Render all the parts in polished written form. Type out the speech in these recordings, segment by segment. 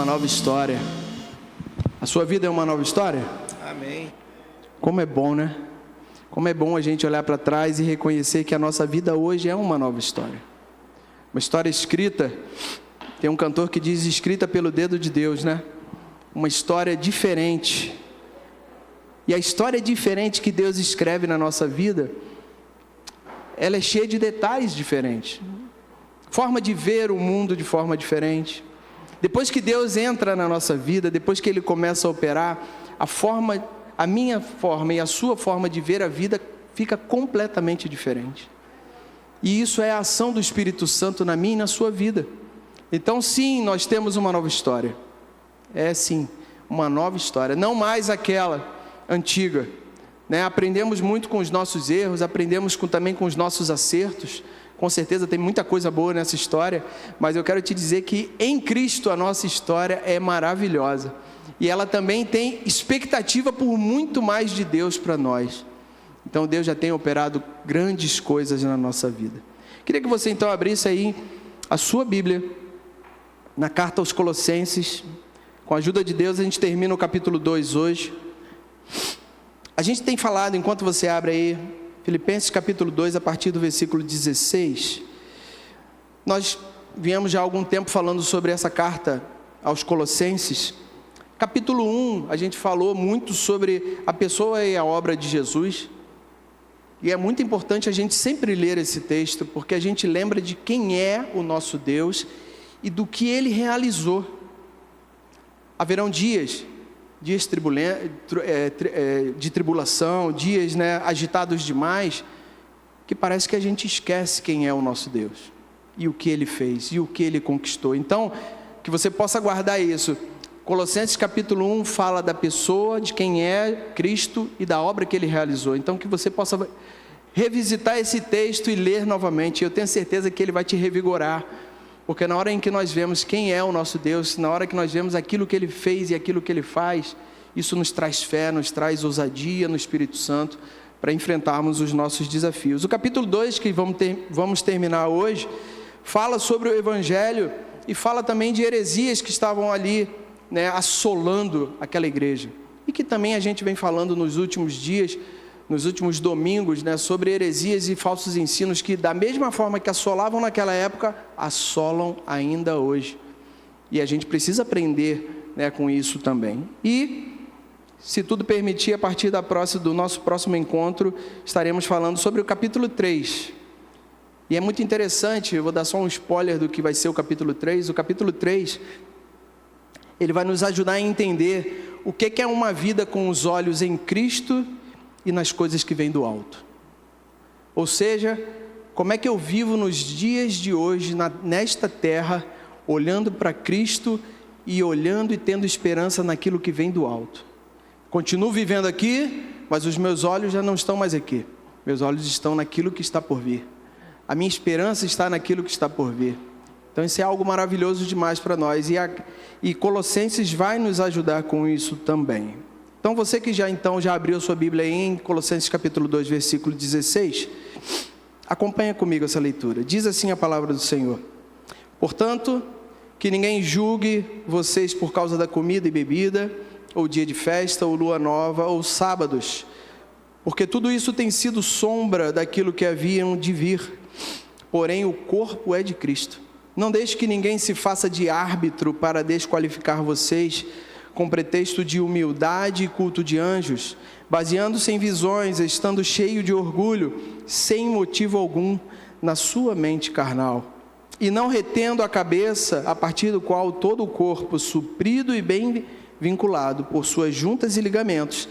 uma nova história. A sua vida é uma nova história? Amém. Como é bom, né? Como é bom a gente olhar para trás e reconhecer que a nossa vida hoje é uma nova história. Uma história escrita, tem um cantor que diz escrita pelo dedo de Deus, né? Uma história diferente. E a história diferente que Deus escreve na nossa vida, ela é cheia de detalhes diferentes. Forma de ver o mundo de forma diferente. Depois que Deus entra na nossa vida, depois que Ele começa a operar, a minha forma e a sua forma de ver a vida fica completamente diferente. E isso é a ação do Espírito Santo na minha e na sua vida. Então sim, nós temos uma nova história. É sim, uma nova história, não mais aquela antiga, né? Aprendemos muito com os nossos erros, aprendemos também com os nossos acertos. Com certeza tem muita coisa boa nessa história, mas eu quero te dizer que em Cristo a nossa história é maravilhosa. E ela também tem expectativa por muito mais de Deus para nós. Então Deus já tem operado grandes coisas na nossa vida. Queria que você então abrisse aí a sua Bíblia, na carta aos Colossenses. Com a ajuda de Deus a gente termina o capítulo 2 hoje. A gente tem falado, enquanto você abre aí, Filipenses capítulo 2, a partir do versículo 16. Nós viemos já há algum tempo falando sobre essa carta aos Colossenses. Capítulo 1, a gente falou muito sobre a pessoa e a obra de Jesus. E é muito importante a gente sempre ler esse texto, porque a gente lembra de quem é o nosso Deus e do que Ele realizou. Haverão dias de tribulação, dias, né, agitados demais, que parece que a gente esquece quem é o nosso Deus, e o que Ele fez, e o que Ele conquistou. Então, que você possa guardar isso. Colossenses capítulo 1 fala da pessoa, de quem é Cristo e da obra que Ele realizou. Então, que você possa revisitar esse texto e ler novamente. Eu tenho certeza que ele vai te revigorar, porque na hora em que nós vemos quem é o nosso Deus, na hora que nós vemos aquilo que Ele fez e aquilo que Ele faz, isso nos traz fé, nos traz ousadia no Espírito Santo para enfrentarmos os nossos desafios. O capítulo 2, que vamos terminar hoje, fala sobre o Evangelho e fala também de heresias que estavam ali, né, assolando aquela igreja. E que também a gente vem falando nos últimos dias, nos últimos domingos, né, sobre heresias e falsos ensinos que, da mesma forma que assolavam naquela época, assolam ainda hoje. E a gente precisa aprender, né, com isso também. E, se tudo permitir, a partir do nosso próximo encontro, estaremos falando sobre o capítulo 3. E é muito interessante, eu vou dar só um spoiler do que vai ser o capítulo 3. O capítulo 3, ele vai nos ajudar a entender o que é uma vida com os olhos em Cristo e nas coisas que vêm do alto. Ou seja, como é que eu vivo nos dias de hoje, nesta terra, olhando para Cristo e olhando e tendo esperança naquilo que vem do alto. Continuo vivendo aqui, mas os meus olhos já não estão mais aqui. Meus olhos estão naquilo que está por vir. A minha esperança está naquilo que está por vir. Então isso é algo maravilhoso demais para nós. E Colossenses vai nos ajudar com isso também. Então você que já abriu a sua Bíblia aí em Colossenses capítulo 2, versículo 16, acompanha comigo essa leitura. Diz assim a palavra do Senhor: portanto, que ninguém julgue vocês por causa da comida e bebida, ou dia de festa, ou lua nova, ou sábados, porque tudo isso tem sido sombra daquilo que haviam de vir, porém o corpo é de Cristo. Não deixe que ninguém se faça de árbitro para desqualificar vocês, com pretexto de humildade e culto de anjos, baseando-se em visões, estando cheio de orgulho, sem motivo algum, na sua mente carnal, e não retendo a cabeça, a partir do qual todo o corpo, suprido e bem vinculado por suas juntas e ligamentos,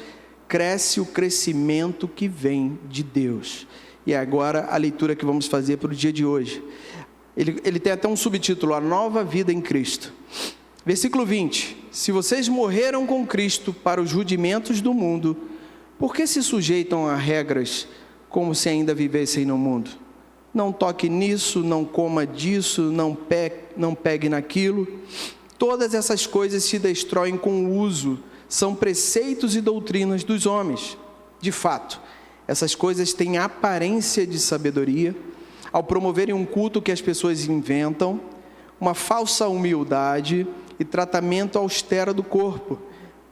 cresce o crescimento que vem de Deus. E agora a leitura que vamos fazer para o dia de hoje. Ele tem até um subtítulo: A Nova Vida em Cristo. Versículo 20: se vocês morreram com Cristo para os rudimentos do mundo, por que se sujeitam a regras como se ainda vivessem no mundo? Não toque nisso, não coma disso, não pegue naquilo. Todas essas coisas se destroem com o uso, são preceitos e doutrinas dos homens. De fato, essas coisas têm aparência de sabedoria, ao promoverem um culto que as pessoas inventam, uma falsa humildade e tratamento austero do corpo,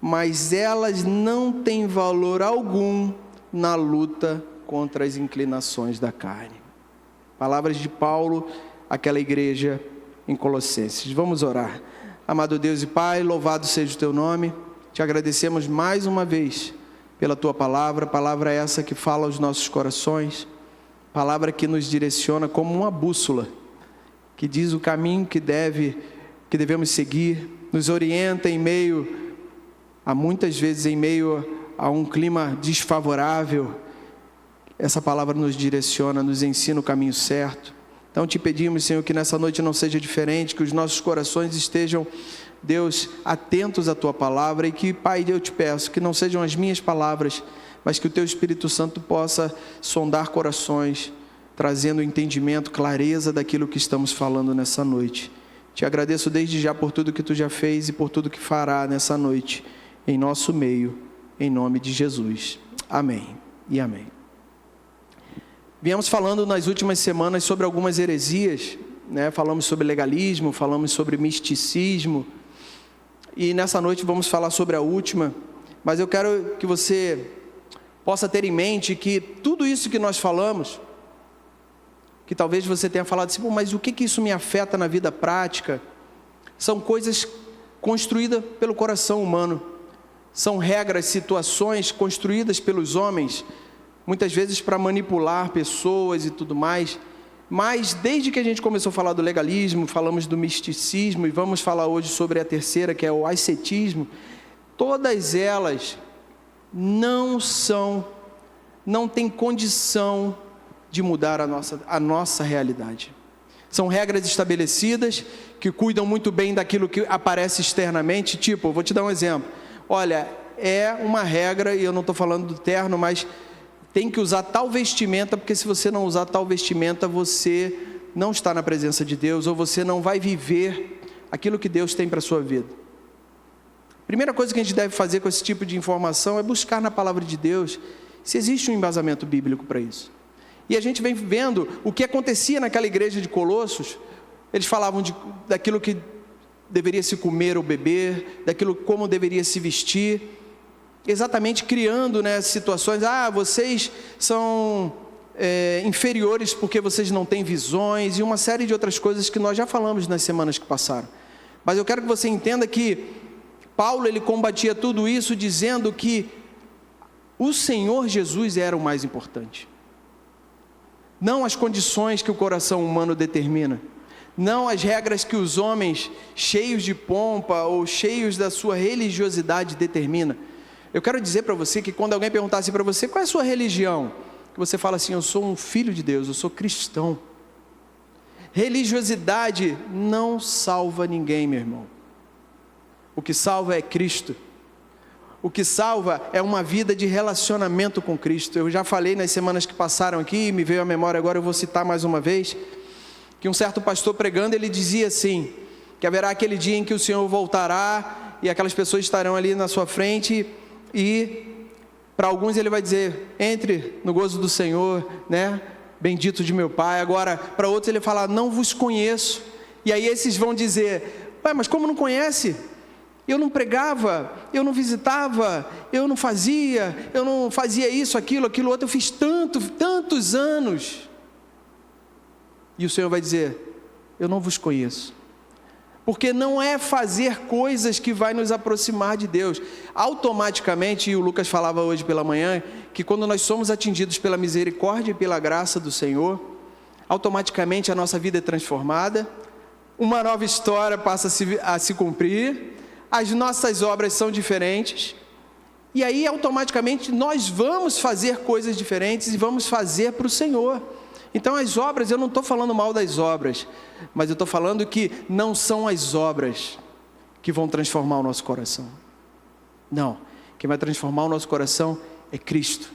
mas elas não têm valor algum na luta contra as inclinações da carne. Palavras de Paulo àquela igreja em Colossenses. Vamos orar. Amado Deus e Pai, louvado seja o Teu nome. Te agradecemos mais uma vez pela Tua palavra, palavra essa que fala aos nossos corações, palavra que nos direciona como uma bússola, que diz o caminho que devemos seguir, nos orienta em meio a muitas vezes em meio a um clima desfavorável. Essa palavra nos direciona, nos ensina o caminho certo. Então te pedimos, Senhor, que nessa noite não seja diferente, que os nossos corações estejam, Deus, atentos à Tua palavra e que, Pai, eu te peço, que não sejam as minhas palavras, mas que o Teu Espírito Santo possa sondar corações, trazendo entendimento, clareza daquilo que estamos falando nessa noite. Te agradeço desde já por tudo que Tu já fez e por tudo que fará nessa noite, em nosso meio, em nome de Jesus. Amém e amém. Viemos falando nas últimas semanas sobre algumas heresias, né? Falamos sobre legalismo, falamos sobre misticismo, e nessa noite vamos falar sobre a última, mas eu quero que você possa ter em mente que tudo isso que nós falamos, que talvez você tenha falado assim, mas o que isso me afeta na vida prática? São coisas construídas pelo coração humano, são regras, situações construídas pelos homens, muitas vezes para manipular pessoas e tudo mais, mas desde que a gente começou a falar do legalismo, falamos do misticismo e vamos falar hoje sobre a terceira, que é o ascetismo, todas elas não têm condição de mudar a nossa realidade. São regras estabelecidas que cuidam muito bem daquilo que aparece externamente, tipo, vou te dar um exemplo, olha, é uma regra, e eu não estou falando do terno, mas tem que usar tal vestimenta, porque se você não usar tal vestimenta, você não está na presença de Deus, ou você não vai viver aquilo que Deus tem para a sua vida. Primeira coisa que a gente deve fazer com esse tipo de informação é buscar na palavra de Deus se existe um embasamento bíblico para isso. E a gente vem vendo o que acontecia naquela igreja de Colossos. Eles falavam daquilo que deveria se comer ou beber, daquilo como deveria se vestir, exatamente criando, né, situações, vocês são inferiores porque vocês não têm visões, e uma série de outras coisas que nós já falamos nas semanas que passaram. Mas eu quero que você entenda que Paulo, ele combatia tudo isso dizendo que o Senhor Jesus era o mais importante. Não as condições que o coração humano determina, não as regras que os homens cheios de pompa ou cheios da sua religiosidade determinam. Eu quero dizer para você que quando alguém perguntasse para você, qual é a sua religião? Que você fala assim, eu sou um filho de Deus, eu sou cristão. Religiosidade não salva ninguém, meu irmão. O que salva é Cristo. O que salva é uma vida de relacionamento com Cristo. Eu já falei nas semanas que passaram aqui, me veio à memória agora, eu vou citar mais uma vez, que um certo pastor pregando, ele dizia assim, que haverá aquele dia em que o Senhor voltará, e aquelas pessoas estarão ali na sua frente, e para alguns ele vai dizer, entre no gozo do Senhor, né? Bendito de meu Pai. Agora, para outros ele fala, não vos conheço. E aí esses vão dizer, mas como não conhece? Eu não pregava, eu não visitava, eu não fazia isso, aquilo outro, eu fiz tantos anos. E o Senhor vai dizer, eu não vos conheço. Porque não é fazer coisas que vai nos aproximar de Deus. Automaticamente, e o Lucas falava hoje pela manhã, que quando nós somos atingidos pela misericórdia e pela graça do Senhor, automaticamente a nossa vida é transformada, uma nova história passa a se cumprir, as nossas obras são diferentes, e aí automaticamente nós vamos fazer coisas diferentes e vamos fazer para o Senhor. Então as obras, eu não estou falando mal das obras, mas eu estou falando que não são as obras que vão transformar o nosso coração. Não, quem vai transformar o nosso coração é Cristo.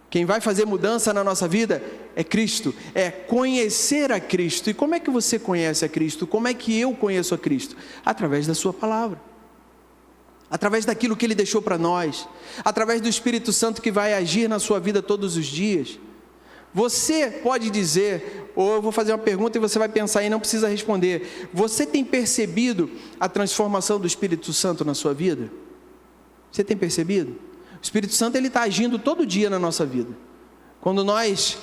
Quem vai fazer mudança na nossa vida é Cristo, é conhecer a Cristo. E como é que você conhece a Cristo? Como é que eu conheço a Cristo? Através da sua palavra, através daquilo que Ele deixou para nós, através do Espírito Santo que vai agir na sua vida todos os dias. Você pode dizer, ou eu vou fazer uma pergunta e você vai pensar e não precisa responder. Você tem percebido a transformação do Espírito Santo na sua vida? Você tem percebido? O Espírito Santo ele está agindo todo dia na nossa vida. Quando nós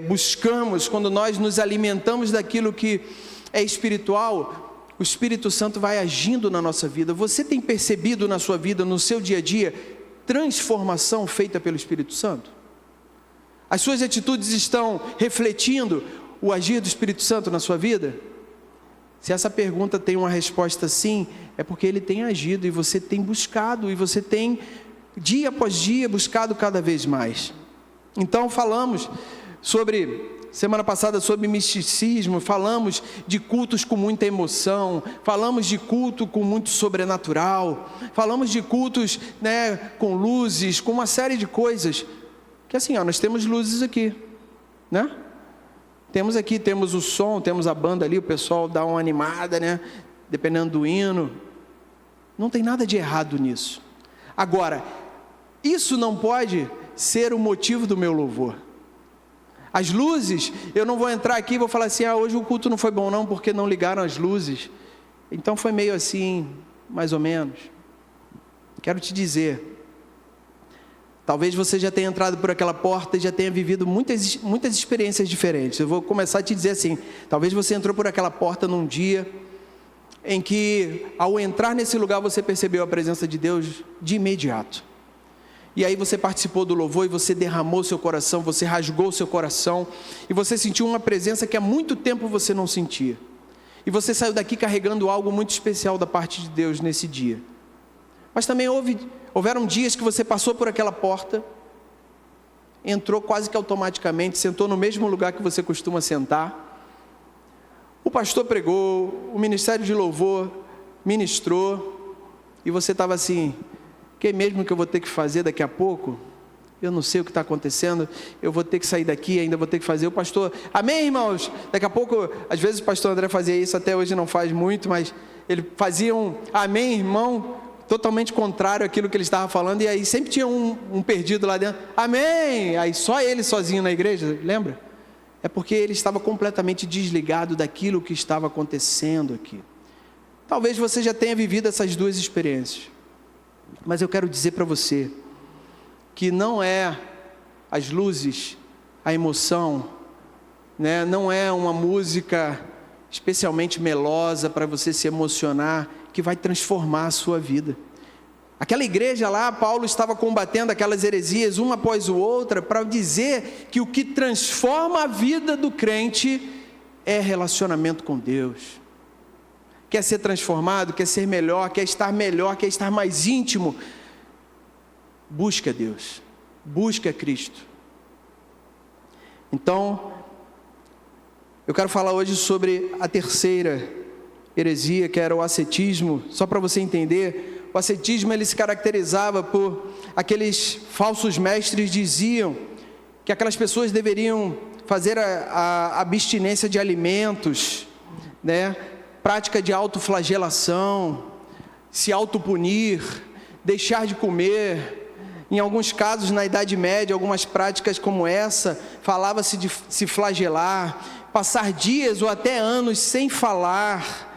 buscamos, quando nós nos alimentamos daquilo que é espiritual, o Espírito Santo vai agindo na nossa vida. Você tem percebido na sua vida, no seu dia a dia, transformação feita pelo Espírito Santo? As suas atitudes estão refletindo o agir do Espírito Santo na sua vida? Se essa pergunta tem uma resposta sim, é porque ele tem agido e você tem buscado, e você tem, dia após dia, buscado cada vez mais. Então falamos semana passada sobre misticismo, falamos de cultos com muita emoção, falamos de culto com muito sobrenatural, falamos de cultos com luzes, com uma série de coisas. Que assim, nós temos luzes aqui, né? Temos o som, temos a banda ali, o pessoal dá uma animada, né? Dependendo do hino. Não tem nada de errado nisso. Agora, isso não pode ser o motivo do meu louvor. As luzes, eu não vou entrar aqui e vou falar assim, hoje o culto não foi bom não, porque não ligaram as luzes. Então foi meio assim, mais ou menos. Quero te dizer, talvez você já tenha entrado por aquela porta e já tenha vivido muitas experiências diferentes. Eu vou começar a te dizer assim, talvez você entrou por aquela porta num dia em que, ao entrar nesse lugar, você percebeu a presença de Deus de imediato. E aí você participou do louvor e você derramou seu coração, você rasgou seu coração, e você sentiu uma presença que há muito tempo você não sentia. E você saiu daqui carregando algo muito especial da parte de Deus nesse dia. Mas também houveram dias que você passou por aquela porta, entrou quase que automaticamente, sentou no mesmo lugar que você costuma sentar. O pastor pregou, o ministério de louvor ministrou, e você estava assim, que mesmo que eu vou ter que fazer daqui a pouco? Eu não sei o que está acontecendo, eu vou ter que sair daqui, ainda vou ter que fazer. O pastor, amém, irmãos? Daqui a pouco, às vezes o pastor André fazia isso, até hoje não faz muito, mas ele fazia um amém, irmão, totalmente contrário àquilo que ele estava falando, e aí sempre tinha um perdido lá dentro, amém, aí só ele sozinho na igreja, lembra? É porque ele estava completamente desligado daquilo que estava acontecendo aqui. Talvez você já tenha vivido essas duas experiências, mas eu quero dizer para você, que não é as luzes, a emoção, não é uma música especialmente melosa para você se emocionar, que vai transformar a sua vida. Aquela igreja lá, Paulo estava combatendo aquelas heresias, uma após a outra, para dizer que o que transforma a vida do crente é relacionamento com Deus. Quer ser transformado, quer ser melhor, quer estar mais íntimo, busca Deus, busca Cristo. Então, eu quero falar hoje sobre a terceira heresia, que era o ascetismo. Só para você entender, o ascetismo ele se caracterizava por aqueles falsos mestres diziam que aquelas pessoas deveriam fazer a abstinência de alimentos, prática de autoflagelação, se autopunir, deixar de comer. Em alguns casos, na Idade Média, algumas práticas como essa, falava-se de se flagelar, passar dias ou até anos sem falar,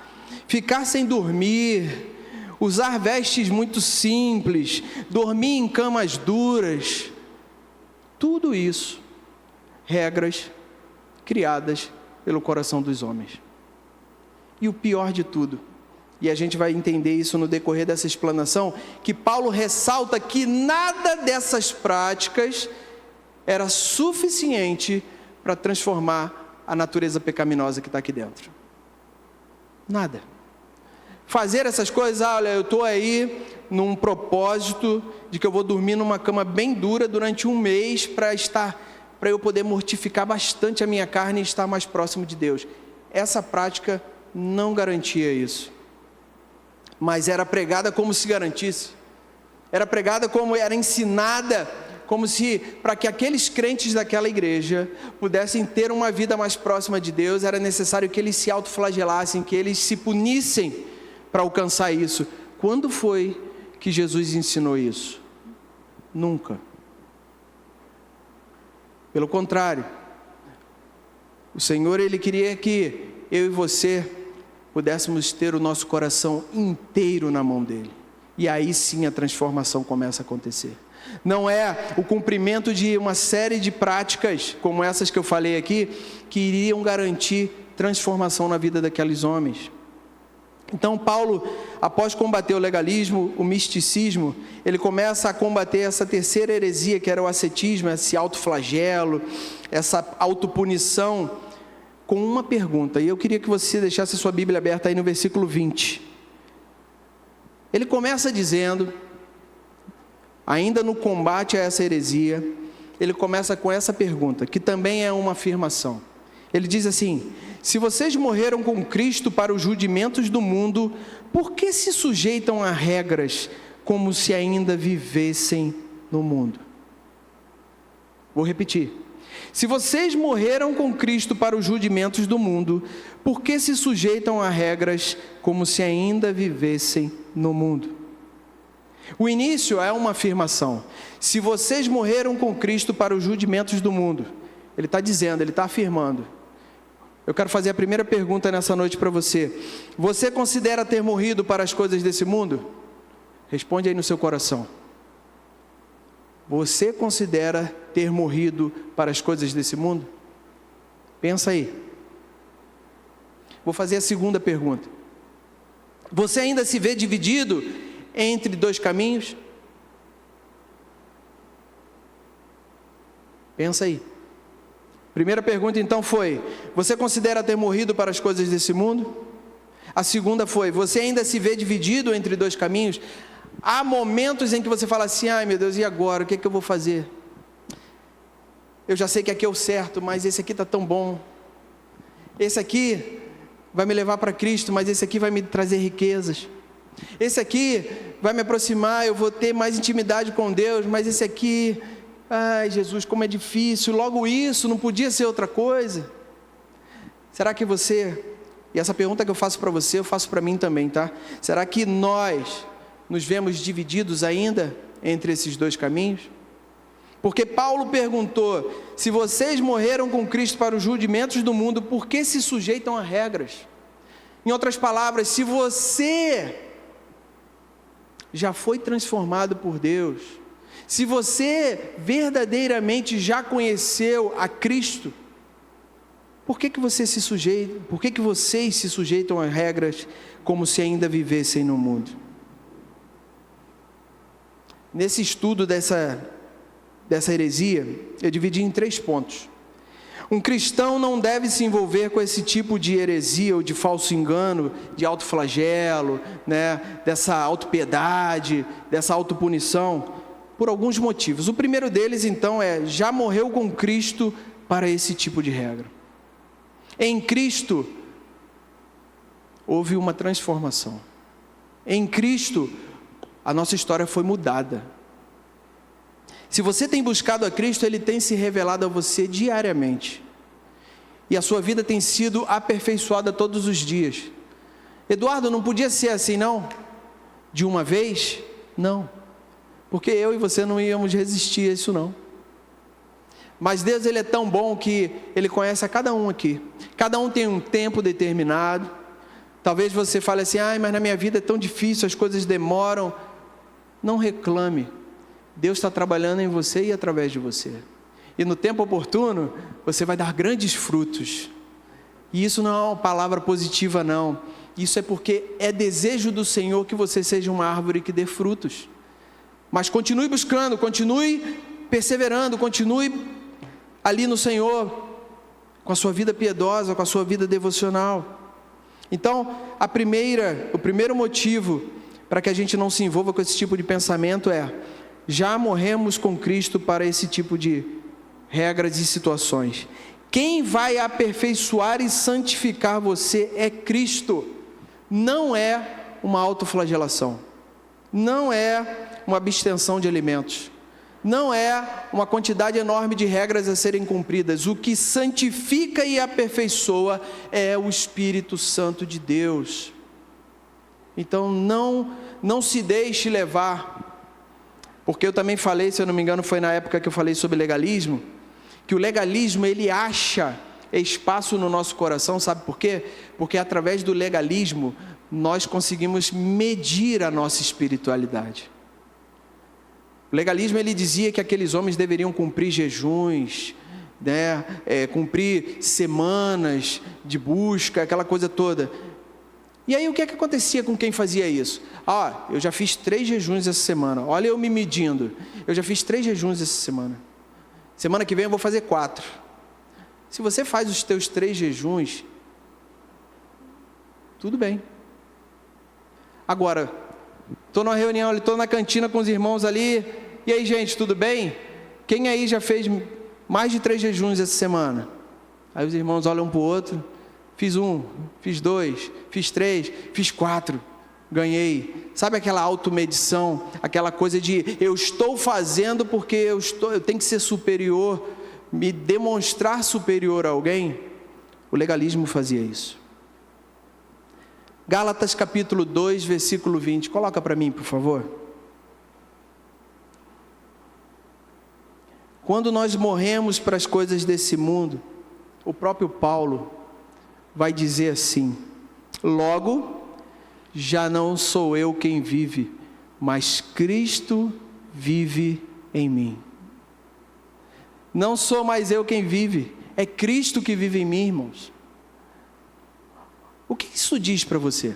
ficar sem dormir, usar vestes muito simples, dormir em camas duras. Tudo isso, regras criadas pelo coração dos homens. E o pior de tudo, e a gente vai entender isso no decorrer dessa explanação, que Paulo ressalta que nada dessas práticas era suficiente para transformar a natureza pecaminosa que está aqui dentro. Nada. Fazer essas coisas, olha, eu estou aí num propósito de que eu vou dormir numa cama bem dura durante um mês para eu poder mortificar bastante a minha carne e estar mais próximo de Deus. Essa prática não garantia isso. Mas era pregada como se garantisse, era pregada como era ensinada, como se para que aqueles crentes daquela igreja pudessem ter uma vida mais próxima de Deus, era necessário que eles se autoflagelassem, que eles se punissem para alcançar isso. Quando foi que Jesus ensinou isso? Nunca. Pelo contrário, o Senhor, Ele queria que eu e você pudéssemos ter o nosso coração inteiro na mão dEle. E aí sim a transformação começa a acontecer. Não é o cumprimento de uma série de práticas, como essas que eu falei aqui, que iriam garantir transformação na vida daqueles homens. Então Paulo, após combater o legalismo, o misticismo, ele começa a combater essa terceira heresia, que era o ascetismo, esse autoflagelo, essa autopunição, com uma pergunta. E eu queria que você deixasse a sua Bíblia aberta aí no versículo 20. Ele começa dizendo, ainda no combate a essa heresia, ele começa com essa pergunta, que também é uma afirmação. Ele diz assim: se vocês morreram com Cristo para os rudimentos do mundo, por que se sujeitam a regras como se ainda vivessem no mundo? Vou repetir. Se vocês morreram com Cristo para os rudimentos do mundo, por que se sujeitam a regras como se ainda vivessem no mundo? O início é uma afirmação. Se vocês morreram com Cristo para os rudimentos do mundo, ele está dizendo, ele está afirmando. Eu quero fazer a primeira pergunta nessa noite para você. Você considera ter morrido para as coisas desse mundo? Responde aí no seu coração. Você considera ter morrido para as coisas desse mundo? Pensa aí. Vou fazer a segunda pergunta. Você ainda se vê dividido entre dois caminhos? Pensa aí. Primeira pergunta então foi: você considera ter morrido para as coisas desse mundo? A segunda foi: você ainda se vê dividido entre dois caminhos? Há momentos em que você fala assim: ai meu Deus, e agora? O que é que eu vou fazer? Eu já sei que aqui é o certo, mas esse aqui está tão bom. Esse aqui vai me levar para Cristo, mas esse aqui vai me trazer riquezas. Esse aqui vai me aproximar, eu vou ter mais intimidade com Deus, mas esse aqui, ai Jesus, como é difícil, logo isso, não podia ser outra coisa? Será que você, e essa pergunta que eu faço para você, eu faço para mim também, tá? Será que nós nos vemos divididos ainda entre esses dois caminhos? Porque Paulo perguntou: se vocês morreram com Cristo para os rudimentos do mundo, por que se sujeitam a regras? Em outras palavras, se você já foi transformado por Deus, se você verdadeiramente já conheceu a Cristo, por que vocês se sujeitam a regras como se ainda vivessem no mundo? Nesse estudo dessa heresia, eu dividi em 3 pontos. Um cristão não deve se envolver com esse tipo de heresia ou de falso engano, de autoflagelo, dessa autopiedade, dessa autopunição, por alguns motivos. O primeiro deles, então, já morreu com Cristo para esse tipo de regra. Em Cristo, houve uma transformação. Em Cristo, a nossa história foi mudada. Se você tem buscado a Cristo, Ele tem se revelado a você diariamente. E a sua vida tem sido aperfeiçoada todos os dias. Eduardo, não podia ser assim não? De uma vez? Não. Porque eu e você não íamos resistir a isso não. Mas Deus, Ele é tão bom que Ele conhece a cada um aqui. Cada um tem um tempo determinado. Talvez você fale assim: ai, mas na minha vida é tão difícil, as coisas demoram. Não reclame. Deus está trabalhando em você e através de você. E no tempo oportuno, você vai dar grandes frutos. E isso não é uma palavra positiva não. Isso é porque é desejo do Senhor que você seja uma árvore que dê frutos. Mas continue buscando, continue perseverando, continue ali no Senhor, com a sua vida piedosa, com a sua vida devocional. Então, o primeiro motivo para que a gente não se envolva com esse tipo de pensamento já morremos com Cristo para esse tipo de regras e situações. Quem vai aperfeiçoar e santificar você é Cristo. Não é uma autoflagelação. Não é uma abstenção de alimentos. Não é uma quantidade enorme de regras a serem cumpridas. O que santifica e aperfeiçoa é o Espírito Santo de Deus. Então não se deixe levar. Porque eu também falei, se eu não me engano, foi na época que eu falei sobre legalismo, que o legalismo ele acha espaço no nosso coração, sabe por quê? Porque através do legalismo nós conseguimos medir a nossa espiritualidade. O legalismo ele dizia que aqueles homens deveriam cumprir jejuns, né? Cumprir semanas de busca, aquela coisa toda. E aí o que acontecia com quem fazia isso? Eu já fiz 3 jejuns essa semana, olha eu me medindo, eu já fiz 3 jejuns essa semana, semana que vem eu vou fazer 4. Se você faz os teus 3 jejuns, tudo bem. Agora, estou numa reunião, estou na cantina com os irmãos ali, e aí gente, tudo bem? Quem aí já fez mais de 3 jejuns essa semana? Aí os irmãos olham um para o outro, fiz 1, fiz 2, fiz 3, fiz 4, ganhei. Sabe aquela automedição, aquela coisa de eu estou fazendo porque eu tenho que ser superior, me demonstrar superior a alguém? O legalismo fazia isso. Gálatas capítulo 2, versículo 20, coloca para mim, por favor. Quando nós morremos para as coisas desse mundo, o próprio Paulo vai dizer assim: logo, já não sou eu quem vive, mas Cristo vive em mim. Não sou mais eu quem vive, é Cristo que vive em mim, irmãos. O que isso diz para você?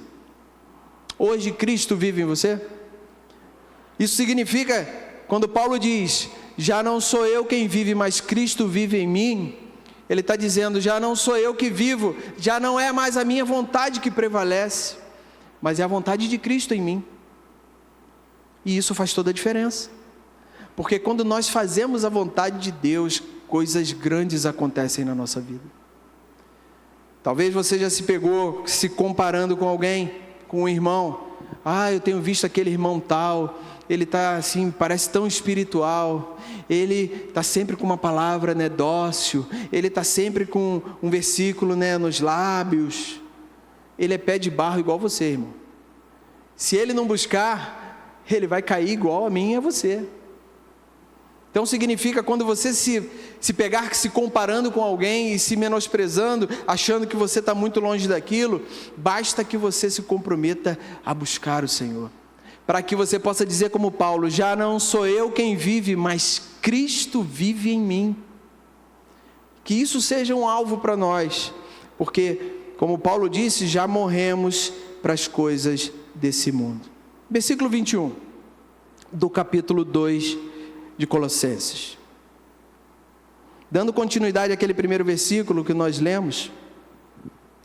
Hoje Cristo vive em você? Isso significa, quando Paulo diz, já não sou eu quem vive, mas Cristo vive em mim, ele está dizendo, já não sou eu que vivo, já não é mais a minha vontade que prevalece, mas é a vontade de Cristo em mim. E isso faz toda a diferença, porque quando nós fazemos a vontade de Deus, coisas grandes acontecem na nossa vida. Talvez você já se pegou se comparando com alguém, com um irmão. Eu tenho visto aquele irmão tal, ele está assim, parece tão espiritual, ele está sempre com uma palavra, né, dócil, ele está sempre com um versículo, né, nos lábios, ele é pé de barro igual você, irmão. Se ele não buscar, ele vai cair igual a mim e a você. Então significa, quando você se pegar se comparando com alguém e se menosprezando, achando que você está muito longe daquilo, basta que você se comprometa a buscar o Senhor, para que você possa dizer como Paulo, já não sou eu quem vive, mas Cristo vive em mim. Que isso seja um alvo para nós, porque, como Paulo disse, já morremos para as coisas desse mundo. Versículo 21, do capítulo 2 de Colossenses. Dando continuidade àquele primeiro versículo que nós lemos,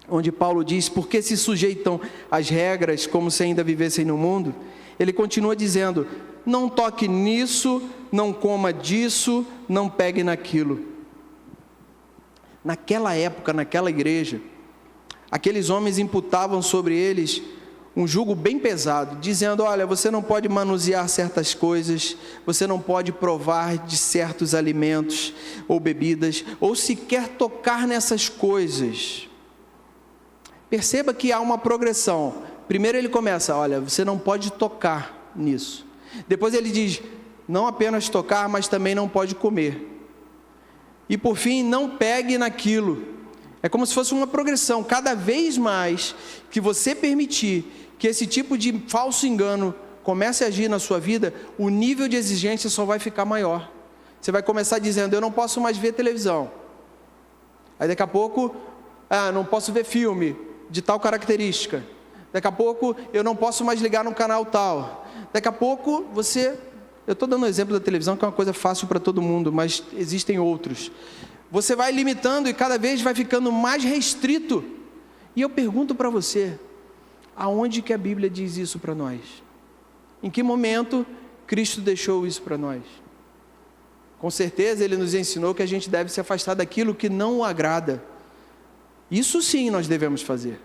onde Paulo diz, porque se sujeitam às regras como se ainda vivessem no mundo, ele continua dizendo, não toque nisso, não coma disso, não pegue naquilo. Naquela época, naquela igreja, aqueles homens imputavam sobre eles um jugo bem pesado, dizendo, olha, você não pode manusear certas coisas, você não pode provar de certos alimentos ou bebidas, ou sequer tocar nessas coisas. Perceba que há uma progressão. Primeiro ele começa, olha, você não pode tocar nisso. Depois ele diz, não apenas tocar, mas também não pode comer. E por fim, não pegue naquilo. É como se fosse uma progressão. Cada vez mais que você permitir que esse tipo de falso engano comece a agir na sua vida, o nível de exigência só vai ficar maior. Você vai começar dizendo, eu não posso mais ver televisão. Aí daqui a pouco, não posso ver filme de tal característica. Daqui a pouco, eu não posso mais ligar no canal tal. Daqui a pouco, eu estou dando um exemplo da televisão, que é uma coisa fácil para todo mundo, mas existem outros. Você vai limitando e cada vez vai ficando mais restrito. E eu pergunto para você, aonde que a Bíblia diz isso para nós? Em que momento Cristo deixou isso para nós? Com certeza Ele nos ensinou que a gente deve se afastar daquilo que não o agrada. Isso sim nós devemos fazer.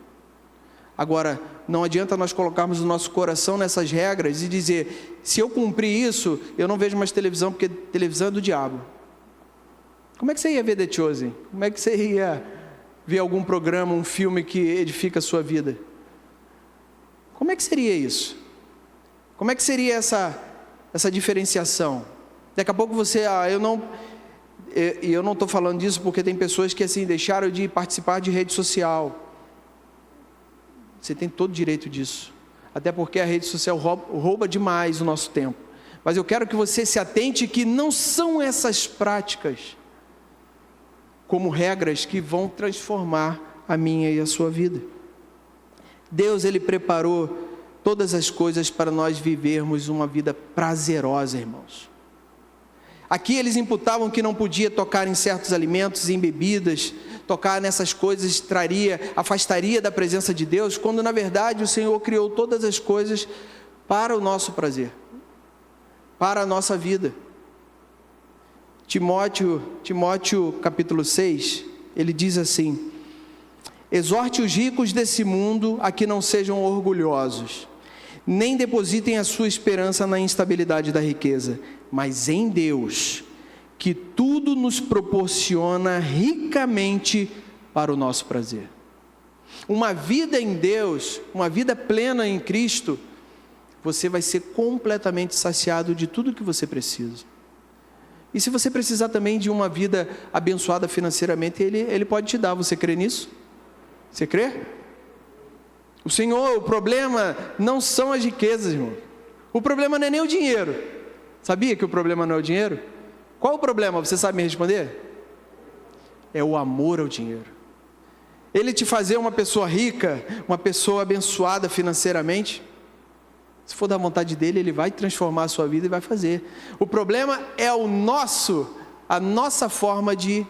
Agora, não adianta nós colocarmos o nosso coração nessas regras e dizer, se eu cumprir isso, eu não vejo mais televisão, porque televisão é do diabo. Como é que você ia ver The Chosen? Como é que você ia ver algum programa, um filme que edifica a sua vida? Como é que seria isso? Como é que seria essa diferenciação? Daqui a pouco você, e eu não estou falando disso porque tem pessoas que assim deixaram de participar de rede social. Você tem todo o direito disso, até porque a rede social rouba demais o nosso tempo. Mas eu quero que você se atente que não são essas práticas como regras que vão transformar a minha e a sua vida. Deus, Ele preparou todas as coisas para nós vivermos uma vida prazerosa, irmãos. Aqui eles imputavam que não podia tocar em certos alimentos, em bebidas, tocar nessas coisas afastaria da presença de Deus, quando na verdade o Senhor criou todas as coisas para o nosso prazer, para a nossa vida. Timóteo capítulo 6, ele diz assim: exorte os ricos desse mundo a que não sejam orgulhosos, nem depositem a sua esperança na instabilidade da riqueza, mas em Deus, que tudo nos proporciona ricamente para o nosso prazer. Uma vida em Deus, uma vida plena em Cristo, você vai ser completamente saciado de tudo que você precisa. E se você precisar também de uma vida abençoada financeiramente, Ele pode te dar. Você crê nisso? Você crê? O Senhor, o problema não são as riquezas, irmão. O problema não é nem o dinheiro. Sabia que o problema não é o dinheiro? Qual o problema? Você sabe me responder? É o amor ao dinheiro. Ele te fazer uma pessoa rica, uma pessoa abençoada financeiramente, se for da vontade dele, Ele vai transformar a sua vida e vai fazer. O problema é a nossa forma de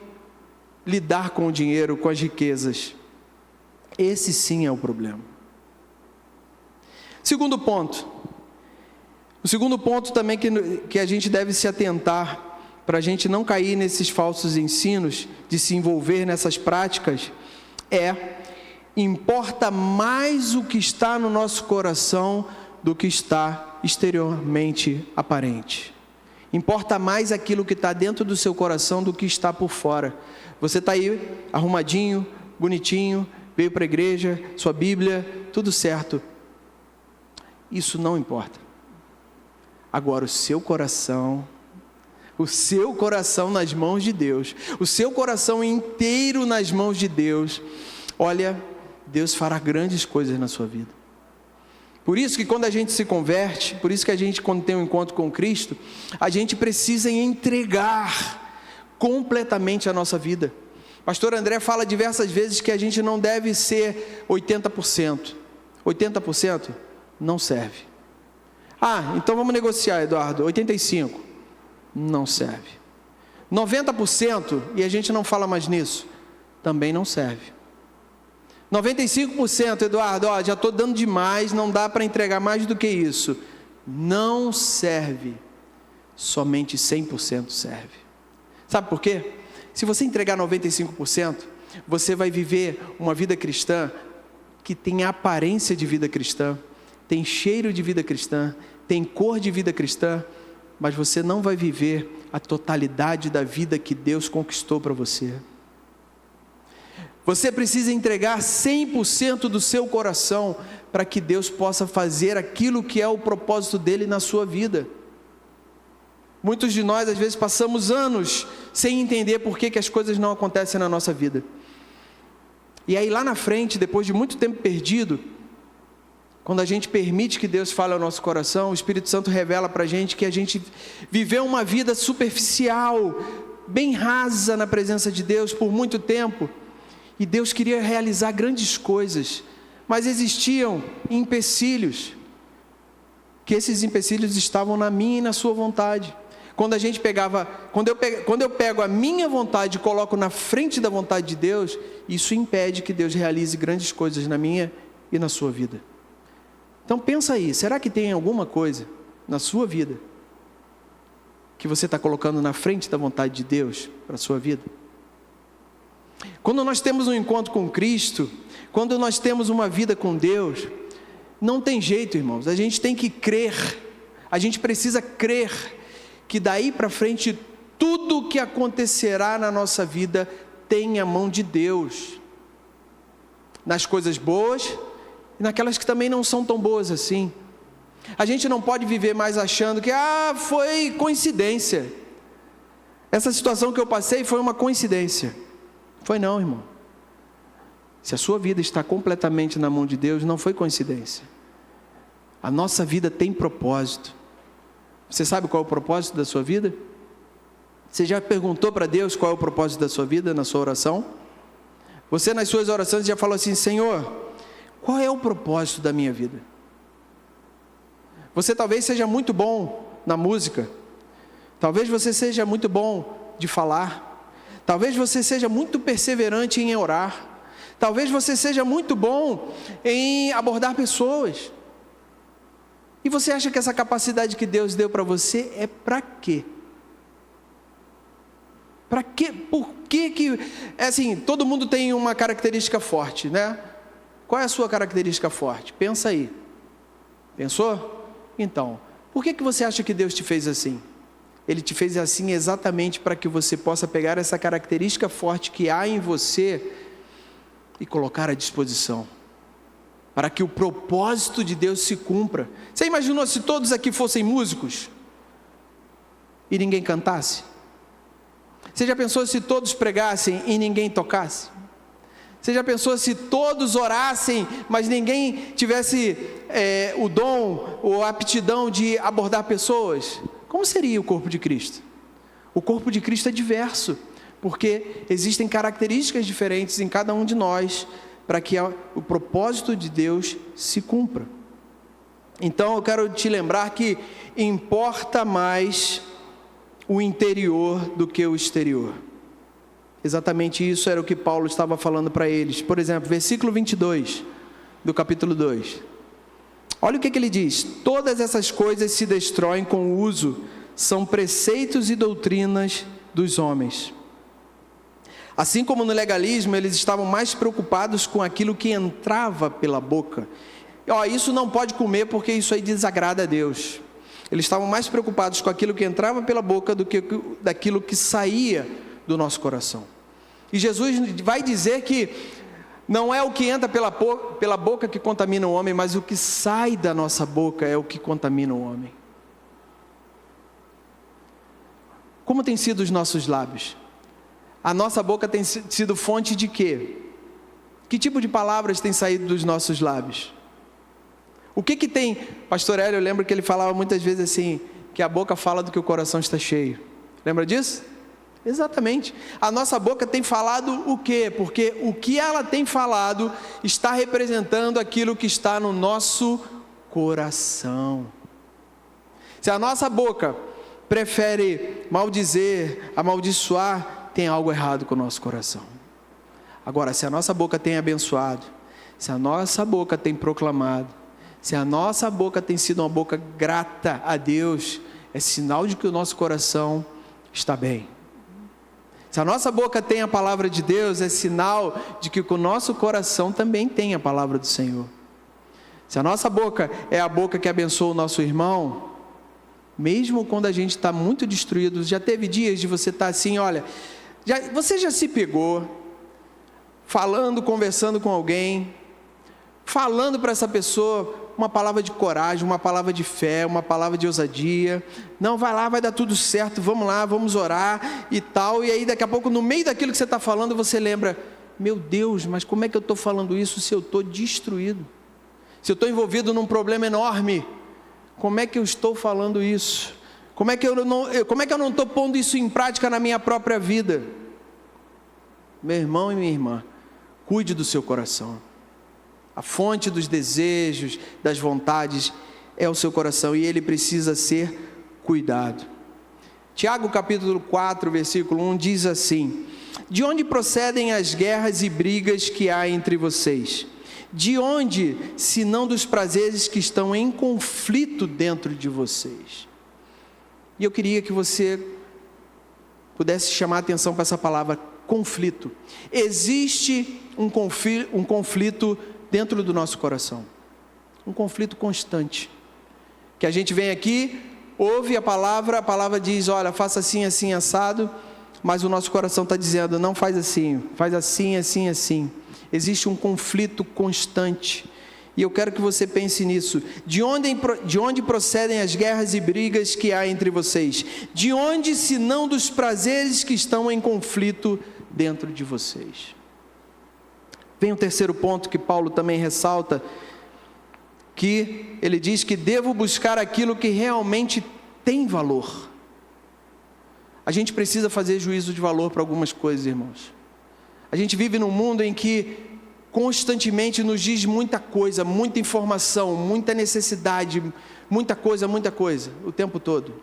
lidar com o dinheiro, com as riquezas. Esse sim é o problema. Segundo ponto. O segundo ponto também que a gente deve se atentar, para a gente não cair nesses falsos ensinos, de se envolver nessas práticas, importa mais o que está no nosso coração do que está exteriormente aparente. Importa mais aquilo que está dentro do seu coração do que está por fora. Você está aí arrumadinho, bonitinho, veio para a igreja, sua Bíblia, tudo certo. Isso não importa. Agora o seu coração nas mãos de Deus, o seu coração inteiro nas mãos de Deus, olha, Deus fará grandes coisas na sua vida. Por isso que quando a gente se converte, por isso que a gente quando tem um encontro com Cristo, a gente precisa completamente a nossa vida. Pastor André fala diversas vezes que a gente não deve ser 80%. 80% não serve. Então vamos negociar, Eduardo, 85%. Não serve. 90%, e a gente não fala mais nisso, também não serve. 95%, Eduardo, já estou dando demais, não dá para entregar mais do que isso. Não serve. Somente 100% serve. Sabe por quê? Se você entregar 95%, você vai viver uma vida cristã que tem aparência de vida cristã, tem cheiro de vida cristã, tem cor de vida cristã, mas você não vai viver a totalidade da vida que Deus conquistou para você. Você precisa entregar 100% do seu coração para que Deus possa fazer aquilo que é o propósito dele na sua vida. Muitos de nós às vezes passamos anos sem entender por que as coisas não acontecem na nossa vida. E aí lá na frente, depois de muito tempo perdido, quando a gente permite que Deus fale ao nosso coração, o Espírito Santo revela para a gente que a gente viveu uma vida superficial, bem rasa na presença de Deus por muito tempo, e Deus queria realizar grandes coisas, mas existiam empecilhos, que esses empecilhos estavam na minha e na sua vontade. Quando eu pego a minha vontade e coloco na frente da vontade de Deus, isso impede que Deus realize grandes coisas na minha e na sua vida. Então pensa aí, será que tem alguma coisa na sua vida que você está colocando na frente da vontade de Deus para a sua vida? Quando nós temos um encontro com Cristo, quando nós temos uma vida com Deus, não tem jeito, irmãos, a gente tem que crer, a gente precisa crer que daí para frente tudo o que acontecerá na nossa vida tem a mão de Deus, nas coisas boas e naquelas que também não são tão boas assim. A gente não pode viver mais achando que foi coincidência. Essa situação que eu passei foi uma coincidência. Foi não, irmão. Se a sua vida está completamente na mão de Deus, não foi coincidência. A nossa vida tem propósito. Você sabe qual é o propósito da sua vida? Você já perguntou para Deus qual é o propósito da sua vida na sua oração? Você nas suas orações já falou assim: Senhor, qual é o propósito da minha vida? Você talvez seja muito bom na música. Talvez você seja muito bom de falar. Talvez você seja muito perseverante em orar. Talvez você seja muito bom em abordar pessoas. E você acha que essa capacidade que Deus deu para você é para quê? Para quê? Por que assim, todo mundo tem uma característica forte, né? Qual é a sua característica forte? Pensa aí. Pensou? Então, por que você acha que Deus te fez assim? Ele te fez assim exatamente para que você possa pegar essa característica forte que há em você e colocar à disposição, para que o propósito de Deus se cumpra. Você imaginou se todos aqui fossem músicos e ninguém cantasse? Você já pensou se todos pregassem e ninguém tocasse? Você já pensou se todos orassem, mas ninguém tivesse o dom ou a aptidão de abordar pessoas? Como seria o corpo de Cristo? O corpo de Cristo é diverso, porque existem características diferentes em cada um de nós, para que o propósito de Deus se cumpra. Então eu quero te lembrar que importa mais o interior do que o exterior. Exatamente isso era o que Paulo estava falando para eles. Por exemplo, versículo 22 do capítulo 2. Olha o que ele diz: todas essas coisas se destroem com o uso, são preceitos e doutrinas dos homens. Assim como no legalismo, eles estavam mais preocupados com aquilo que entrava pela boca. Isso não pode comer porque isso aí desagrada a Deus. Eles estavam mais preocupados com aquilo que entrava pela boca do que daquilo que saía do nosso coração. E Jesus vai dizer que não é o que entra pela boca que contamina o homem, mas o que sai da nossa boca é o que contamina o homem. Como tem sido os nossos lábios? A nossa boca tem sido fonte de quê? Que tipo de palavras tem saído dos nossos lábios? O que tem? Pastor Hélio, eu lembro que ele falava muitas vezes assim, que a boca fala do que o coração está cheio. Lembra disso? Exatamente. A nossa boca tem falado o quê? Porque o que ela tem falado está representando aquilo que está no nosso coração. Se a nossa boca prefere maldizer, amaldiçoar, tem algo errado com o nosso coração. Agora, se a nossa boca tem abençoado, se a nossa boca tem proclamado, se a nossa boca tem sido uma boca grata a Deus, é sinal de que o nosso coração está bem. Se a nossa boca tem a palavra de Deus, é sinal de que o nosso coração também tem a palavra do Senhor. Se a nossa boca é a boca que abençoa o nosso irmão, mesmo quando a gente está muito destruído, já teve dias de você estar assim, olha, você já se pegou falando, conversando com alguém, falando para essa pessoa uma palavra de coragem, uma palavra de fé, uma palavra de ousadia. Não, vai lá, vai dar tudo certo, vamos lá, vamos orar e tal. E aí daqui a pouco, no meio daquilo que você está falando, você lembra: meu Deus, mas como é que eu estou falando isso se eu estou destruído? Se eu estou envolvido num problema enorme, como é que eu estou falando isso? Como é que eu não estou pondo isso em prática na minha própria vida? Meu irmão e minha irmã, cuide do seu coração. A fonte dos desejos, das vontades é o seu coração, e ele precisa ser cuidado. Tiago capítulo 4, versículo 1 diz assim: de onde procedem as guerras e brigas que há entre vocês? De onde, se não dos prazeres que estão em conflito dentro de vocês? E eu queria que você pudesse chamar a atenção para essa palavra, conflito. Existe um conflito dentro do nosso coração, um conflito constante, que a gente vem aqui, ouve a palavra diz, olha, faça assim, assim, assado, mas o nosso coração está dizendo, não faz assim, assim. Existe um conflito constante, E eu quero que você pense nisso. De onde procedem as guerras e brigas que há entre vocês? De onde, senão dos prazeres que estão em conflito dentro de vocês? Vem o terceiro ponto que Paulo também ressalta, que ele diz que devo buscar aquilo que realmente tem valor. A gente precisa fazer juízo de valor para algumas coisas, irmãos. A gente vive num mundo em que constantemente nos diz muita coisa, muita informação, muita necessidade, muita coisa, o tempo todo.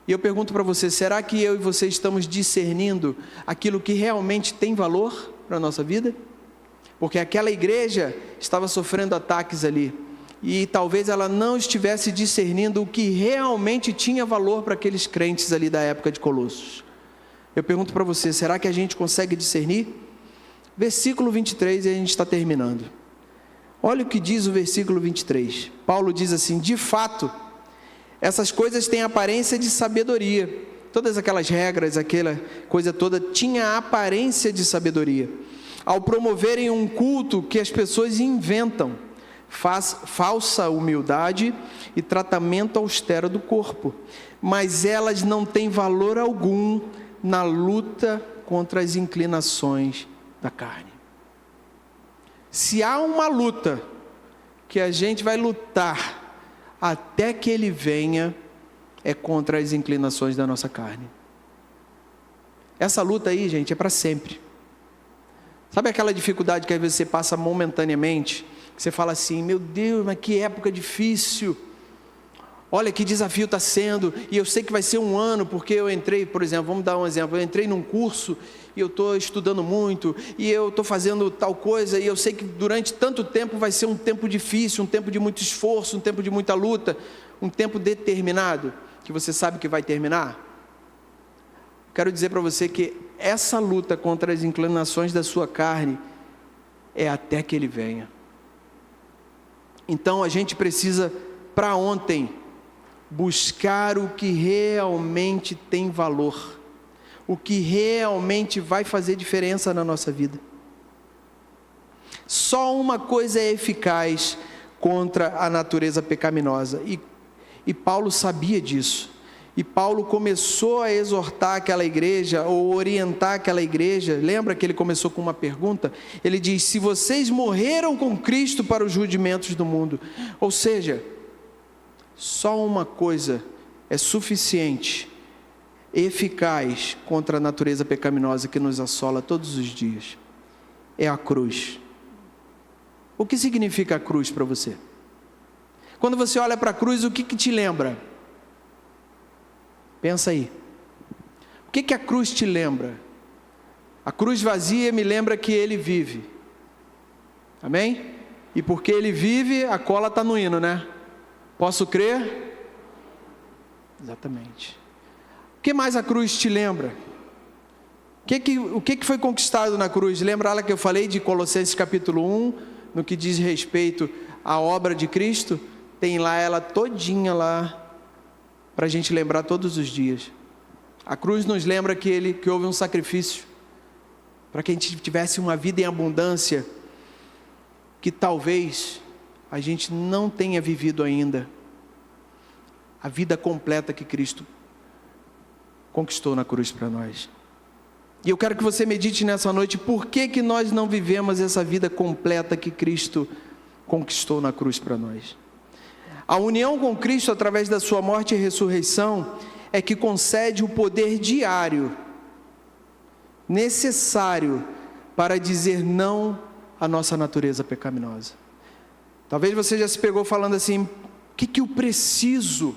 E eu pergunto para você, será que eu e você estamos discernindo aquilo que realmente tem valor para a nossa vida? Porque aquela igreja estava sofrendo ataques ali, e talvez ela não estivesse discernindo o que realmente tinha valor para aqueles crentes ali da época de Colossos. Eu pergunto para você, será que a gente consegue discernir? Versículo 23, e a gente está terminando. Olha o que diz o versículo 23. Paulo diz assim: de fato, essas coisas têm aparência de sabedoria. Todas aquelas regras, aquela coisa toda, tinha aparência de sabedoria. Ao promoverem um culto que as pessoas inventam, falsa humildade e tratamento austero do corpo, mas elas não têm valor algum na luta contra as inclinações da carne. Se há uma luta que a gente vai lutar até que ele venha, é contra as inclinações da nossa carne. Essa luta aí, gente, é para sempre. Sabe aquela dificuldade que às vezes você passa momentaneamente, que você fala assim, meu Deus, mas que época difícil, olha que desafio está sendo, e eu sei que vai ser um ano, porque eu entrei, por exemplo, vamos dar um exemplo, eu entrei num curso, e eu estou estudando muito, e eu estou fazendo tal coisa, e eu sei que durante tanto tempo vai ser um tempo difícil, um tempo de muito esforço, um tempo de muita luta, um tempo determinado, que você sabe que vai terminar. Quero dizer para você que essa luta contra as inclinações da sua carne é até que ele venha. Então a gente precisa, para ontem, buscar o que realmente tem valor, o que realmente vai fazer diferença na nossa vida. Só uma coisa é eficaz contra a natureza pecaminosa, e Paulo sabia disso. E Paulo começou a exortar aquela igreja, ou orientar aquela igreja. Lembra que ele começou com uma pergunta? Ele diz, se vocês morreram com Cristo para os rudimentos do mundo. Ou seja, só uma coisa é suficiente, eficaz contra a natureza pecaminosa que nos assola todos os dias. É a cruz. O que significa a cruz para você? Quando você olha para a cruz, o que te lembra? Pensa aí. O que a cruz te lembra? A cruz vazia me lembra que ele vive. Amém? E porque ele vive, a cola está no hino, né? Posso crer? Exatamente. O que mais a cruz te lembra? O que foi conquistado na cruz? Lembra lá que eu falei de Colossenses capítulo 1, no que diz respeito à obra de Cristo? Tem lá ela todinha lá, para a gente lembrar todos os dias. A cruz nos lembra que houve um sacrifício, para que a gente tivesse uma vida em abundância, que talvez a gente não tenha vivido ainda, a vida completa que Cristo conquistou na cruz para nós. E eu quero que você medite nessa noite, por que nós não vivemos essa vida completa que Cristo conquistou na cruz para nós? A união com Cristo através da sua morte e ressurreição é que concede o poder diário necessário para dizer não à nossa natureza pecaminosa. Talvez você já se pegou falando assim, o que eu preciso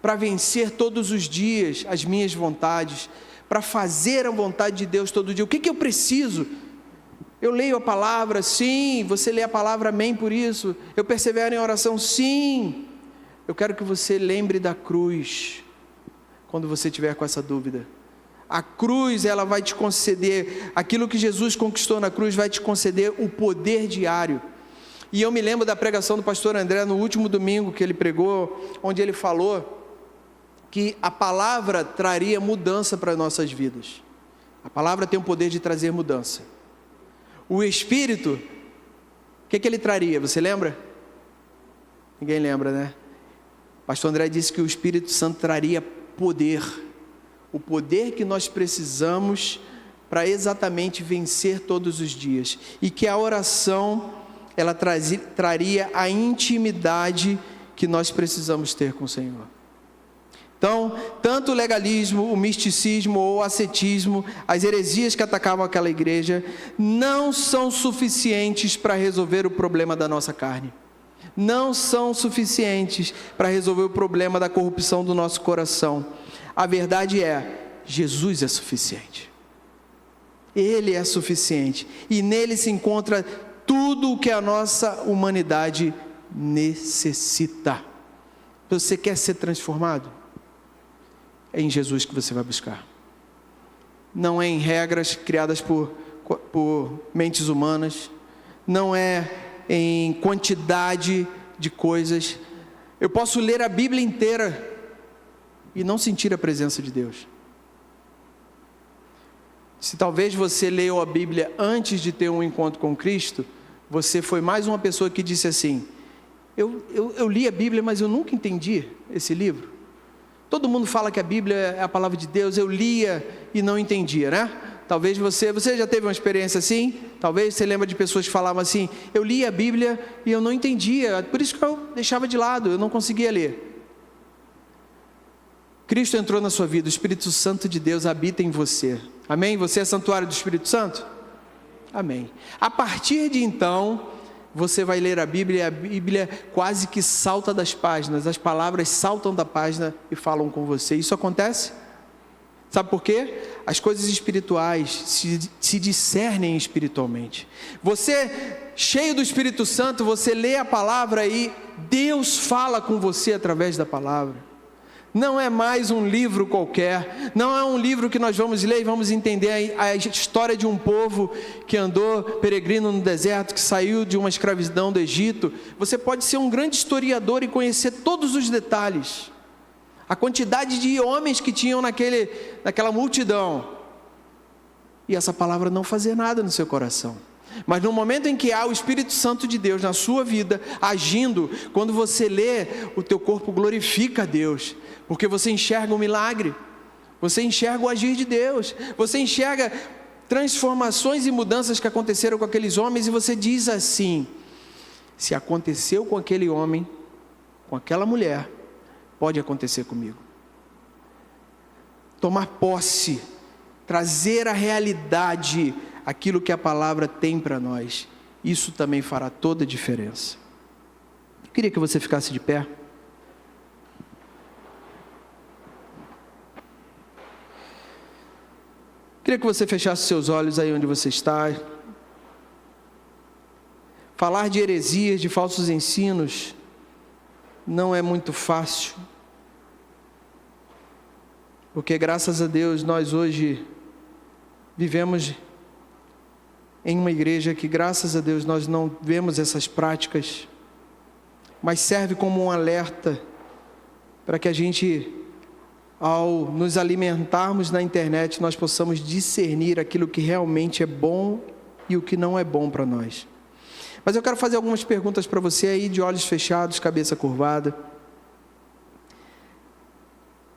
para vencer todos os dias as minhas vontades, para fazer a vontade de Deus todo dia? O que eu preciso? Eu leio a palavra, sim. Você lê a palavra, amém por isso. Eu persevero em oração, sim. Eu quero que você lembre da cruz, quando você estiver com essa dúvida. A cruz, ela vai te conceder, aquilo que Jesus conquistou na cruz, vai te conceder o poder diário. E eu me lembro da pregação do pastor André, no último domingo que ele pregou, onde ele falou que a palavra traria mudança para nossas vidas. A palavra tem o poder de trazer mudança. O Espírito, que ele traria? Você lembra? Ninguém lembra, né? O pastor André disse que o Espírito Santo traria poder. O poder que nós precisamos para exatamente vencer todos os dias. E que a oração, ela traria a intimidade que nós precisamos ter com o Senhor. Então, tanto o legalismo, o misticismo ou o ascetismo, as heresias que atacavam aquela igreja, não são suficientes para resolver o problema da nossa carne. Não são suficientes para resolver o problema da corrupção do nosso coração. A verdade é, Jesus é suficiente. Ele é suficiente. E nele se encontra tudo o que a nossa humanidade necessita. Você quer ser transformado? É em Jesus que você vai buscar. Não é em regras criadas por mentes humanas. Não é em quantidade de coisas. Eu posso ler a Bíblia inteira e não sentir a presença de Deus. Se talvez você leu a Bíblia antes de ter um encontro com Cristo, você foi mais uma pessoa que disse assim: eu li a Bíblia, mas eu nunca entendi esse livro. Todo mundo fala que a Bíblia é a palavra de Deus, eu lia e não entendia, né? Talvez você já teve uma experiência assim? Talvez você lembra de pessoas que falavam assim: eu li a Bíblia e eu não entendia, por isso que eu deixava de lado, eu não conseguia ler. Cristo entrou na sua vida, o Espírito Santo de Deus habita em você. Amém? Você é santuário do Espírito Santo? Amém. A partir de então, você vai ler a Bíblia e a Bíblia quase que salta das páginas, as palavras saltam da página e falam com você. Isso acontece? Sabe por quê? As coisas espirituais se discernem espiritualmente. Você, cheio do Espírito Santo, você lê a palavra e Deus fala com você através da palavra. Não é mais um livro qualquer, não é um livro que nós vamos ler e vamos entender a história de um povo que andou peregrino no deserto, que saiu de uma escravidão do Egito. Você pode ser um grande historiador e conhecer todos os detalhes, a quantidade de homens que tinham naquela multidão, e essa palavra não fazer nada no seu coração. Mas no momento em que há o Espírito Santo de Deus na sua vida, agindo, quando você lê, o teu corpo glorifica a Deus, porque você enxerga um milagre, você enxerga o agir de Deus, você enxerga transformações e mudanças que aconteceram com aqueles homens, e você diz assim: se aconteceu com aquele homem, com aquela mulher, pode acontecer comigo. Tomar posse, trazer à realidade aquilo que a palavra tem para nós, isso também fará toda a diferença. Eu queria que você ficasse de pé. Queria que você fechasse seus olhos aí onde você está. Falar de heresias, de falsos ensinos, não é muito fácil, porque graças a Deus nós hoje vivemos em uma igreja que, graças a Deus, nós não vemos essas práticas, mas serve como um alerta para que a gente, ao nos alimentarmos na internet, nós possamos discernir aquilo que realmente é bom e o que não é bom para nós. Mas eu quero fazer algumas perguntas para você aí, de olhos fechados, cabeça curvada.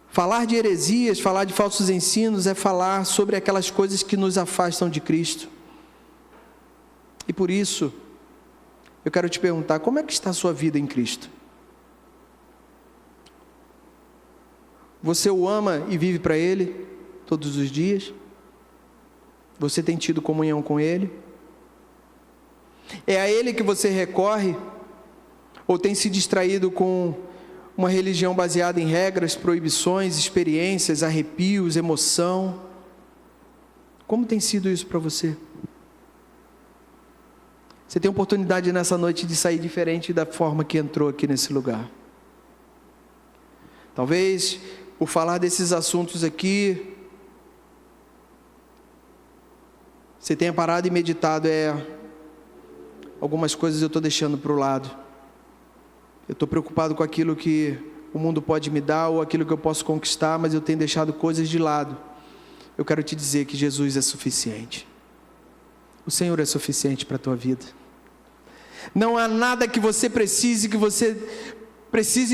Falar de heresias, falar de falsos ensinos, é falar sobre aquelas coisas que nos afastam de Cristo. E por isso, eu quero te perguntar: como é que está a sua vida em Cristo? Você o ama e vive para Ele todos os dias? Você tem tido comunhão com Ele? É a Ele que você recorre? Ou tem se distraído com uma religião baseada em regras, proibições, experiências, arrepios, emoção? Como tem sido isso para você? Você tem oportunidade nessa noite de sair diferente da forma que entrou aqui nesse lugar. Talvez, por falar desses assuntos aqui, você tenha parado e meditado: algumas coisas eu estou deixando para o lado. Eu estou preocupado com aquilo que o mundo pode me dar, ou aquilo que eu posso conquistar, mas eu tenho deixado coisas de lado. Eu quero te dizer que Jesus é suficiente. O Senhor é suficiente para a tua vida. Não há nada que você precise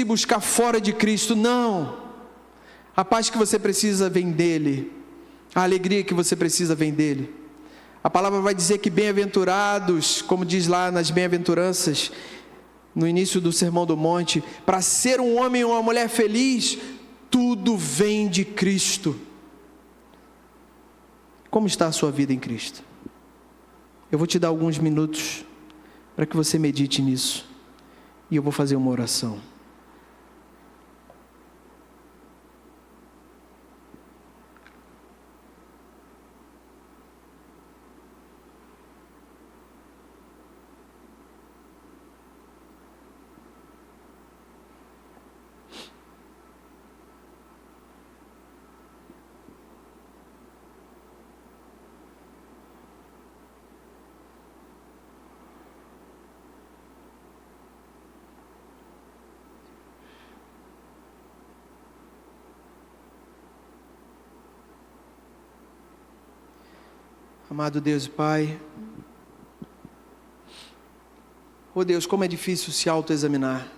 buscar fora de Cristo, não. A paz que você precisa vem dele, a alegria que você precisa vem dele. A palavra vai dizer que bem-aventurados, como diz lá nas bem-aventuranças, no início do Sermão do Monte, para ser um homem ou uma mulher feliz, tudo vem de Cristo. Como está a sua vida em Cristo? Eu vou te dar alguns minutos para que você medite nisso, e eu vou fazer uma oração. Amado Deus e Pai, oh Deus, como é difícil se autoexaminar,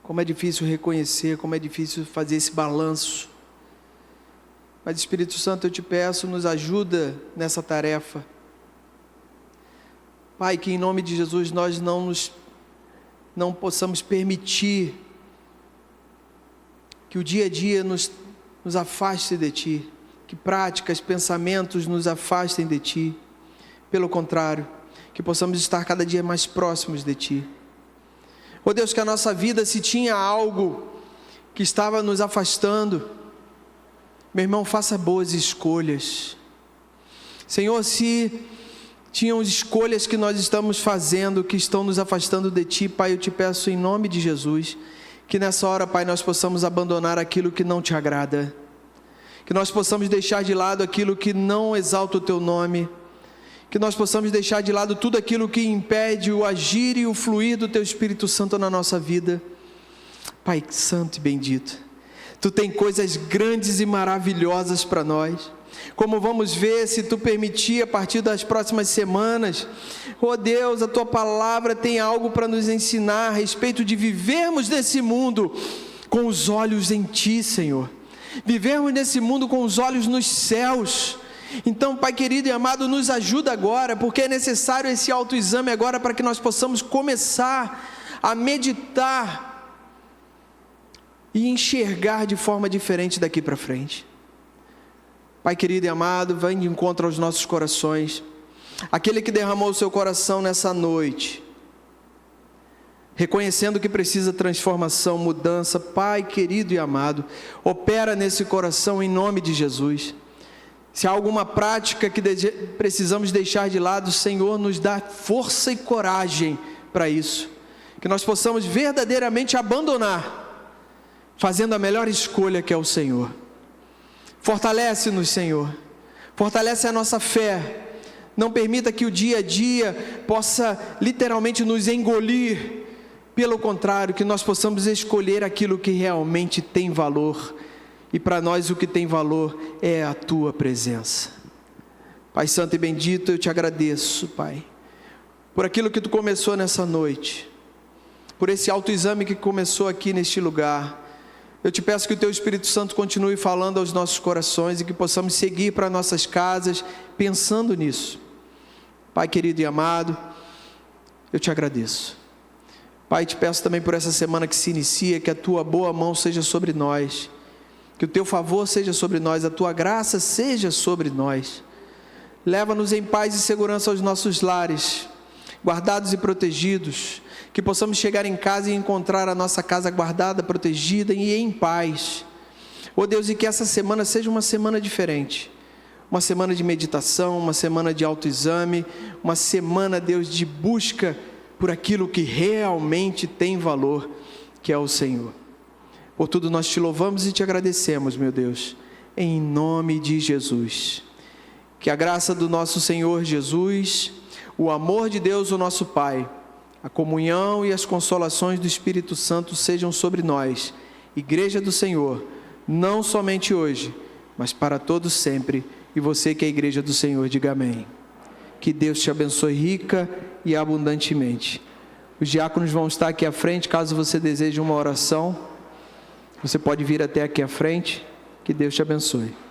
como é difícil reconhecer, como é difícil fazer esse balanço. Mas Espírito Santo, eu te peço, nos ajuda nessa tarefa. Pai, que em nome de Jesus nós não possamos permitir que o dia a dia nos afaste de Ti, que práticas, pensamentos nos afastem de Ti. Pelo contrário, que possamos estar cada dia mais próximos de Ti. Oh Deus, que a nossa vida, se tinha algo que estava nos afastando, meu irmão, faça boas escolhas. Senhor, se tinham escolhas que nós estamos fazendo, que estão nos afastando de Ti, Pai, eu te peço em nome de Jesus, que nessa hora, Pai, nós possamos abandonar aquilo que não Te agrada, que nós possamos deixar de lado aquilo que não exalta o Teu nome, que nós possamos deixar de lado tudo aquilo que impede o agir e o fluir do Teu Espírito Santo na nossa vida. Pai santo e bendito, Tu tem coisas grandes e maravilhosas para nós, como vamos ver, se Tu permitir, a partir das próximas semanas. Oh Deus, a Tua palavra tem algo para nos ensinar a respeito de vivermos nesse mundo com os olhos em Ti, Senhor, vivermos nesse mundo com os olhos nos céus. Então, Pai querido e amado, nos ajuda agora, porque é necessário esse autoexame agora, para que nós possamos começar a meditar e enxergar de forma diferente daqui para frente. Pai querido e amado, vem de encontro aos nossos corações, aquele que derramou o seu coração nessa noite, reconhecendo que precisa transformação, mudança. Pai querido e amado, opera nesse coração em nome de Jesus. Se há alguma prática que precisamos deixar de lado, Senhor, nos dá força e coragem para isso, que nós possamos verdadeiramente abandonar, fazendo a melhor escolha, que é o Senhor. Fortalece-nos, Senhor, fortalece a nossa fé, não permita que o dia a dia possa literalmente nos engolir. Pelo contrário, que nós possamos escolher aquilo que realmente tem valor, e para nós o que tem valor é a Tua presença. Pai santo e bendito, eu Te agradeço, Pai, por aquilo que Tu começou nessa noite, por esse autoexame que começou aqui neste lugar. Eu Te peço que o Teu Espírito Santo continue falando aos nossos corações, e que possamos seguir para nossas casas pensando nisso. Pai querido e amado, eu Te agradeço. Pai, Te peço também por essa semana que se inicia, que a Tua boa mão seja sobre nós, que o Teu favor seja sobre nós, a Tua graça seja sobre nós. Leva-nos em paz e segurança aos nossos lares, guardados e protegidos, que possamos chegar em casa e encontrar a nossa casa guardada, protegida e em paz. Oh Deus, e que essa semana seja uma semana diferente, uma semana de meditação, uma semana de autoexame, uma semana, Deus, de busca por aquilo que realmente tem valor, que é o Senhor. Por tudo nós Te louvamos e Te agradecemos, meu Deus, em nome de Jesus. Que a graça do nosso Senhor Jesus, o amor de Deus, o nosso Pai, a comunhão e as consolações do Espírito Santo sejam sobre nós, Igreja do Senhor, não somente hoje, mas para todos sempre. E você que é a Igreja do Senhor, diga amém. Que Deus te abençoe rica e abundantemente. Os diáconos vão estar aqui à frente, caso você deseje uma oração. Você pode vir até aqui à frente. Que Deus te abençoe.